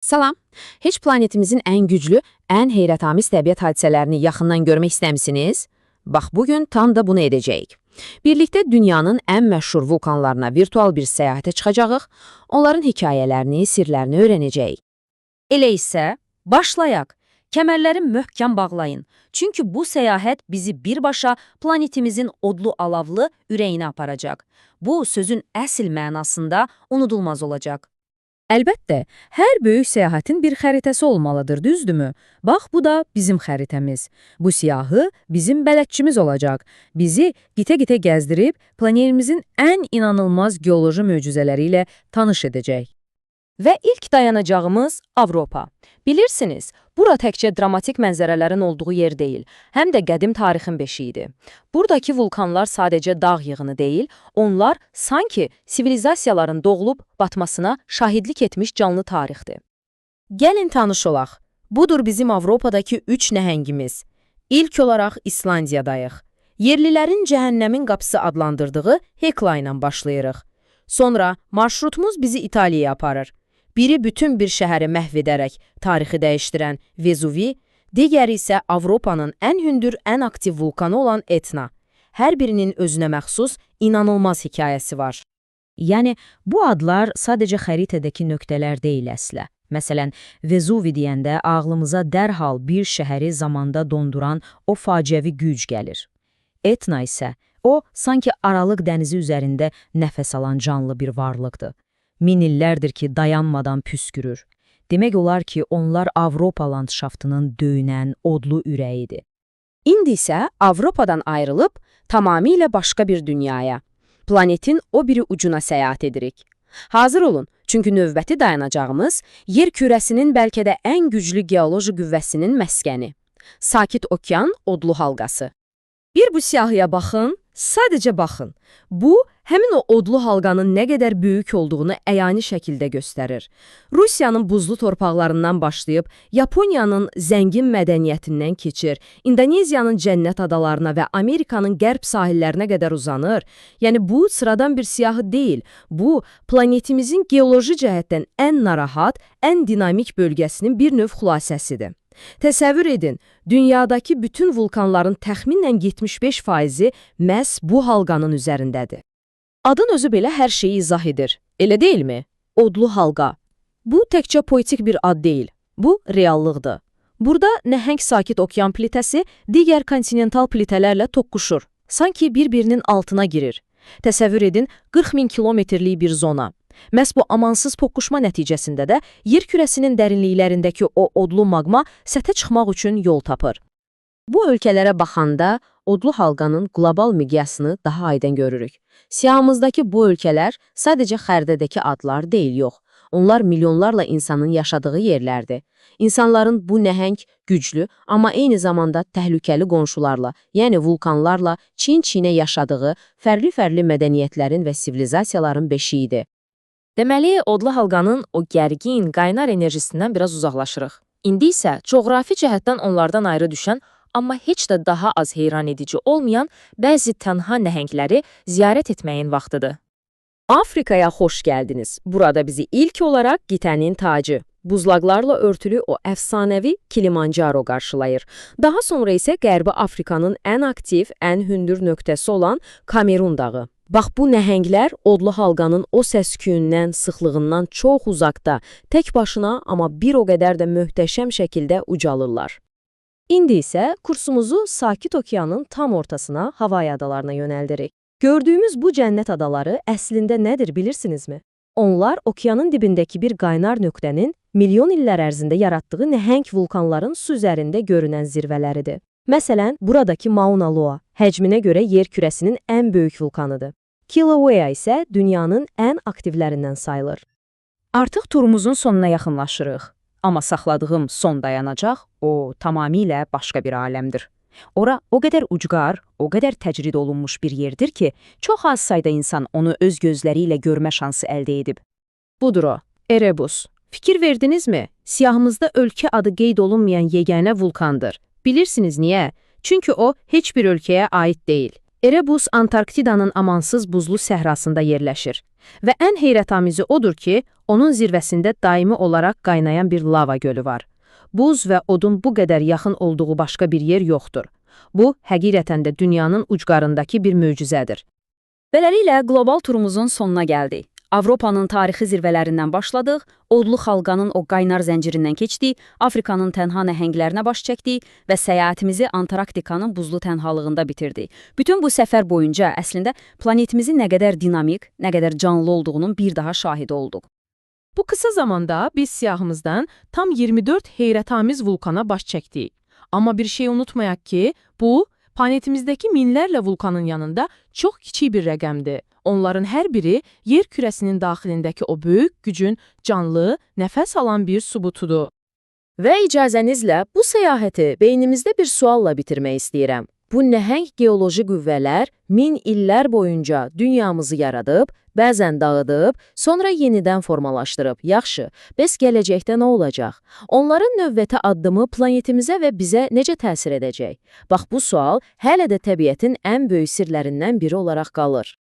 Salam. Heç planetimizin ən güclü, ən heyrətamiz təbiət hadisələrini yaxından görmək istəmisiniz? Bax, bugün tam da bunu edəcəyik. Birlikdə dünyanın ən məşhur vulkanlarına virtual bir səyahətə çıxacağıq, onların hekayələrini, sirlərini öyrənəcəyik. Elə isə başlayaq. Kəmərləri möhkəm bağlayın. Çünki bu səyahət bizi birbaşa planetimizin odlu alavlı ürəyinə aparacaq. Bu, sözün əsl mənasında unudulmaz olacaq. Əlbəttə, hər böyük səyahətin bir xəritəsi olmalıdır, düzdürmü? Bax, bu da bizim xəritəmiz. Bu siyahı bizim bələdçimiz olacaq. Bizi gitə-gitə gəzdirib planetimizin ən inanılmaz geoloji möcüzələri ilə tanış edəcək. Və ilk dayanacağımız Avropa. Bilirsiniz, bura təkcə dramatik mənzərələrin olduğu yer deyil, həm də qədim tarixin beşiyidir. Buradakı vulkanlar sadəcə dağ yığını deyil, onlar sanki sivilizasiyaların doğulub batmasına şahidlik etmiş canlı tarixdir. Gəlin tanış olaq. Budur bizim Avropadakı 3 nəhəngimiz. İlk olaraq İslandiyadayıq. Yerlilərin cəhənnəmin qapısı adlandırdığı Hekla ilə başlayırıq. Sonra marşrutumuz bizi İtaliyaya aparır. Biri bütün bir şəhəri məhv edərək tarixi dəyişdirən Vezuvi, digəri isə Avropanın ən hündür, ən aktiv vulkanı olan Etna. Hər birinin özünə məxsus, inanılmaz hekayəsi var. Yəni, bu adlar sadəcə xəritədəki nöqtələr deyil əslə. Məsələn, Vezuvi deyəndə ağlımıza dərhal bir şəhəri zamanda donduran o faciəvi güc gəlir. Etna isə, o, sanki Aralıq dənizi üzərində nəfəs alan canlı bir varlıqdır. Min illərdir ki, dayanmadan püskürür. Demək olar ki, onlar Avropa landşaftının döyünən, odlu ürəyidir. İndi isə Avropadan ayrılıb tamamilə başqa bir dünyaya, planetin o biri ucuna səyahət edirik. Hazır olun, çünki növbəti dayanacağımız yer kürəsinin bəlkə də ən güclü geoloji qüvvəsinin məskəni. Sakit Okean odlu halqası. Bir bu siyahıya baxın, sadəcə baxın. Bu, həmin o odlu halqanın nə qədər böyük olduğunu əyani şəkildə göstərir. Rusiyanın buzlu torpaqlarından başlayıb, Yaponiyanın zəngin mədəniyyətindən keçir, İndoneziyanın cənnət adalarına və Amerikanın qərb sahillərinə qədər uzanır. Yəni, bu sıradan bir siyahı deyil. Bu, planetimizin geoloji cəhətdən ən narahat, ən dinamik bölgəsinin bir növ xülasəsidir. Təsəvvür edin, dünyadakı bütün vulkanların təxminən 75%-i məhz bu halqanın üzərindədir. Adın özü belə hər şeyi izah edir, elə deyilmi? Odlu halqa. Bu təkcə poetik bir ad deyil, bu reallıqdır. Burada nəhəng sakit okean plitəsi digər kontinental plitələrlə toqquşur, sanki bir-birinin altına girir. Təsəvvür edin, 40 min kilometrlik bir zona. Məhz bu amansız toqquşma nəticəsində də yer kürəsinin dərinliklərindəki o odlu maqma səthə çıxmaq üçün yol tapır. Bu ölkələrə baxanda odlu halqanın qlobal miqyasını daha aydın görürük. Siyahımızdakı bu ölkələr sadəcə xəritədəki adlar deyil, yox. Onlar milyonlarla insanın yaşadığı yerlərdir. İnsanların bu nəhəng, güclü, amma eyni zamanda təhlükəli qonşularla, yəni vulkanlarla çin-çinə yaşadığı fərqli-fərqli mədəniyyətlərin və sivilizasiyaların beşiyidir. Deməli, odlu halqanın o gərgin, qaynar enerjisindən biraz uzaqlaşırıq. İndi isə coğrafi cəhətdən onlardan ayrı düşən, amma heç də daha az heyran edici olmayan bəzi tənha nəhəngləri ziyarət etməyin vaxtıdır. Afrikaya xoş gəldiniz. Burada bizi ilk olaraq qitənin tacı, buzlaqlarla örtülü o əfsanəvi Kilimanjaro qarşılayır. Daha sonra isə Qərbi Afrikanın ən aktiv, ən hündür nöqtəsi olan Kamerun dağı. Bax, bu nəhənglər odlu halqanın o səs-küyündən, sıxlığından çox uzaqda, tək başına, amma bir o qədər də möhtəşəm şəkildə ucalırlar. İndi isə kursumuzu Sakit Okeanın tam ortasına, Havay adalarına yönəldirik. Gördüyümüz bu cənnət adaları əslində nədir bilirsinizmi? Onlar okeanın dibindəki bir qaynar nöqtənin milyon illər ərzində yaratdığı nəhəng vulkanların su üzərində görünən zirvələridir. Məsələn, buradakı Mauna Loa həcminə görə yer kürəsinin ən böyük vulkanıdır. Kilauea isə dünyanın ən aktivlərindən sayılır. Artıq turumuzun sonuna yaxınlaşırıq. Amma saxladığım son dayanacaq, o tamamilə başqa bir aləmdir. Ora o qədər ucqar, o qədər təcrid olunmuş bir yerdir ki, çox az sayda insan onu öz gözləri ilə görmə şansı əldə edib. Budur o, Erebus. Fikir verdinizmi? Siyahımızda ölkə adı qeyd olunmayan yeganə vulkandır. Bilirsiniz niyə? Çünki o, heç bir ölkəyə aid deyil. Erebus Antarktidanın amansız buzlu səhrasında yerləşir. Və ən heyrətamizi odur ki, onun zirvəsində daimi olaraq qaynayan bir lava gölü var. Buz və odun bu qədər yaxın olduğu başqa bir yer yoxdur. Bu, həqiqətən də dünyanın ucqarındakı bir möcüzədir. Beləliklə, qlobal turumuzun sonuna gəldik. Avropanın tarixi zirvələrindən başladıq, odlu xalqanın o qaynar zəncirindən keçdik, Afrikanın tənha nəhənglərinə baş çəkdik və səyahətimizi Antarktikanın buzlu tənhalığında bitirdik. Bütün bu səfər boyunca əslində planetimizin nə qədər dinamik, nə qədər canlı olduğunun bir daha şahidi olduq. Bu qısa zamanda biz siyahımızdan tam 24 heyrətamiz vulkana baş çəkdik. Amma bir şey unutmayaq ki, bu, planetimizdəki minlərlə vulkanın yanında çox kiçik bir rəqəmdir. Onların hər biri yer kürəsinin daxilindəki o böyük gücün canlı, nəfəs alan bir sübutudur. Və icazənizlə bu səyahəti beynimizdə bir sualla bitirmək istəyirəm. Bu nəhəng geoloji qüvvələr 1000 illər boyunca dünyamızı yaradıb, bəzən dağıdıb, sonra yenidən formalaşdırıb. Yaxşı, bəs gələcəkdə nə olacaq? Onların növbəti addımı planetimizə və bizə necə təsir edəcək? Bax, bu sual hələ də təbiətin ən böyük sirlərindən biri olaraq qalır.